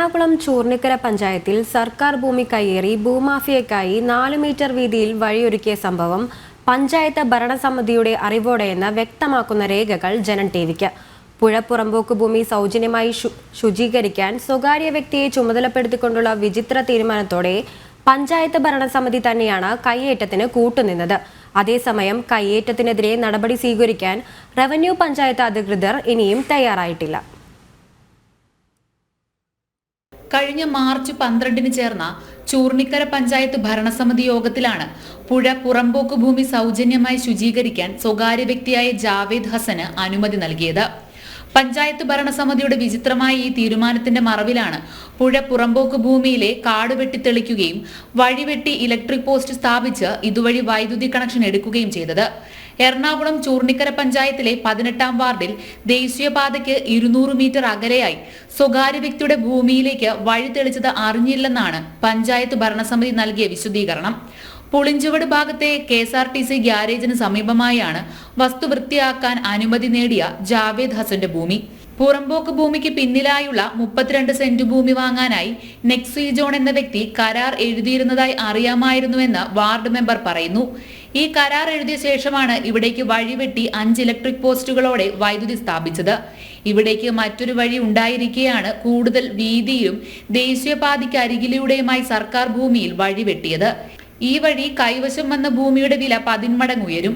എറണാകുളം ചൂർണിക്കര പഞ്ചായത്തിൽ സർക്കാർ ഭൂമി കയ്യേറി ഭൂമാഫിയയ്ക്കായി 4 മീറ്റർ വീതിയിൽ വഴിയൊരുക്കിയ സംഭവം പഞ്ചായത്ത് ഭരണസമിതിയുടെ അറിവോടെയെന്ന് വ്യക്തമാക്കുന്ന രേഖകൾ ജനം ടിവിക്ക്. പുഴ പുറമ്പോക്ക് ഭൂമി സൗജന്യമായി ശുചീകരിക്കാൻ സ്വകാര്യ വ്യക്തിയെ ചുമതലപ്പെടുത്തിക്കൊണ്ടുള്ള വിചിത്ര തീരുമാനത്തോടെ പഞ്ചായത്ത് ഭരണസമിതി തന്നെയാണ് കയ്യേറ്റത്തിന് കൂട്ടുനിന്നത്. അതേസമയം കയ്യേറ്റത്തിനെതിരെ നടപടി സ്വീകരിക്കാൻ റവന്യൂ പഞ്ചായത്ത് അധികൃതർ ഇനിയും തയ്യാറായിട്ടില്ല. കഴിഞ്ഞ മാർച്ച് 12-ന് ചേർന്ന ചൂർണിക്കര പഞ്ചായത്ത് ഭരണസമിതി യോഗത്തിലാണ് പുഴ പുറമ്പോക്ക് ഭൂമി സൗജന്യമായി ശുചീകരിക്കാൻ സ്വകാര്യ വ്യക്തിയായ ജാവേദ് ഹസന് അനുമതി നൽകിയത്. പഞ്ചായത്ത് ഭരണസമിതിയുടെ വിചിത്രമായ ഈ തീരുമാനത്തിന്റെ മറവിലാണ് പുഴ പുറമ്പോക്ക് ഭൂമിയിലെ കാട് വെട്ടിത്തെളിക്കുകയും വഴിവെട്ടി ഇലക്ട്രിക് പോസ്റ്റ് സ്ഥാപിച്ച് ഇതുവഴി വൈദ്യുതി കണക്ഷൻ എടുക്കുകയും ചെയ്തത്. എറണാകുളം ചൂർണിക്കര പഞ്ചായത്തിലെ 18-ാം വാർഡിൽ ദേശീയപാതയ്ക്ക് 200 മീറ്റർ അകലെയായി സ്വകാര്യ വ്യക്തിയുടെ ഭൂമിയിലേക്ക് വഴി തെളിച്ചത് അറിഞ്ഞില്ലെന്നാണ് പഞ്ചായത്ത് ഭരണസമിതി നൽകിയ വിശദീകരണം. പുളിഞ്ചുവട് ഭാഗത്തെ KSRTC ഗ്യാരേജിന് സമീപമായാണ് വസ്തു വൃത്തിയാക്കാൻ അനുമതി നേടിയ ജാവേദ് ഹസന്റെ ഭൂമി. പുറമ്പോക്ക് ഭൂമിക്ക് പിന്നിലായുള്ള 32 സെന്റ് ഭൂമി വാങ്ങാനായി നെക്സി ജോൺ എന്ന വ്യക്തി കരാർ എഴുതിയിരുന്നതായി അറിയാമായിരുന്നുവെന്ന് വാർഡ് മെമ്പർ പറയുന്നു. ഈ കരാർ എഴുതിയ ശേഷമാണ് ഇവിടേക്ക് വഴിവെട്ടി 5 ഇലക്ട്രിക് പോസ്റ്റുകളോടെ വൈദ്യുതി സ്ഥാപിച്ചത്. ഇവിടേക്ക് മറ്റൊരു വഴി ഉണ്ടായിരിക്കെയാണ് കൂടുതൽ വീതിയും ദേശീയപാതയ്ക്ക് അരികിലൂടെയുമായി സർക്കാർ ഭൂമിയിൽ വഴിവെട്ടിയത്. ഈ വഴി കൈവശം വന്ന ഭൂമിയുടെ വില 10 മടങ്ങ് ഉയരും.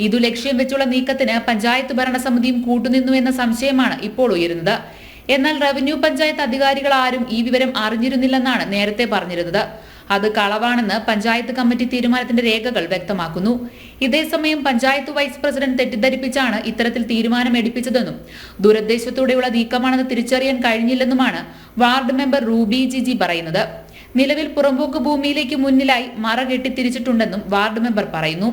ഇതു ലക്ഷ്യം വെച്ചുള്ള നീക്കത്തിന് പഞ്ചായത്ത് ഭരണസമിതിയും കൂട്ടുനിന്നു എന്ന സംശയമാണ് ഇപ്പോൾ ഉയരുന്നത്. എന്നാൽ റവന്യൂ പഞ്ചായത്ത് അധികാരികൾ ആരും ഈ വിവരം അറിഞ്ഞിരുന്നില്ലെന്നാണ് നേരത്തെ പറഞ്ഞിരുന്നത്. അത് കളവാണെന്ന് പഞ്ചായത്ത് കമ്മിറ്റി തീരുമാനത്തിന്റെ രേഖകൾ വ്യക്തമാക്കുന്നു. ഇതേസമയം പഞ്ചായത്ത് വൈസ് പ്രസിഡന്റ് തെറ്റിദ്ധരിപ്പിച്ചാണ് ഇത്തരത്തിൽ തീരുമാനം എടുപ്പിച്ചതെന്നും ദുരുദ്ദേശത്തോടെയുള്ള നീക്കമാണെന്ന് തിരിച്ചറിയാൻ കഴിഞ്ഞില്ലെന്നുമാണ് വാർഡ് മെമ്പർ റൂബി ജിജി പറയുന്നത്. നിലവിൽ പുറമ്പോക്ക് ഭൂമിയിലേക്ക് മുന്നിലായി മറ കെട്ടിത്തിരിച്ചിട്ടുണ്ടെന്നും വാർഡ് മെമ്പർ പറയുന്നു.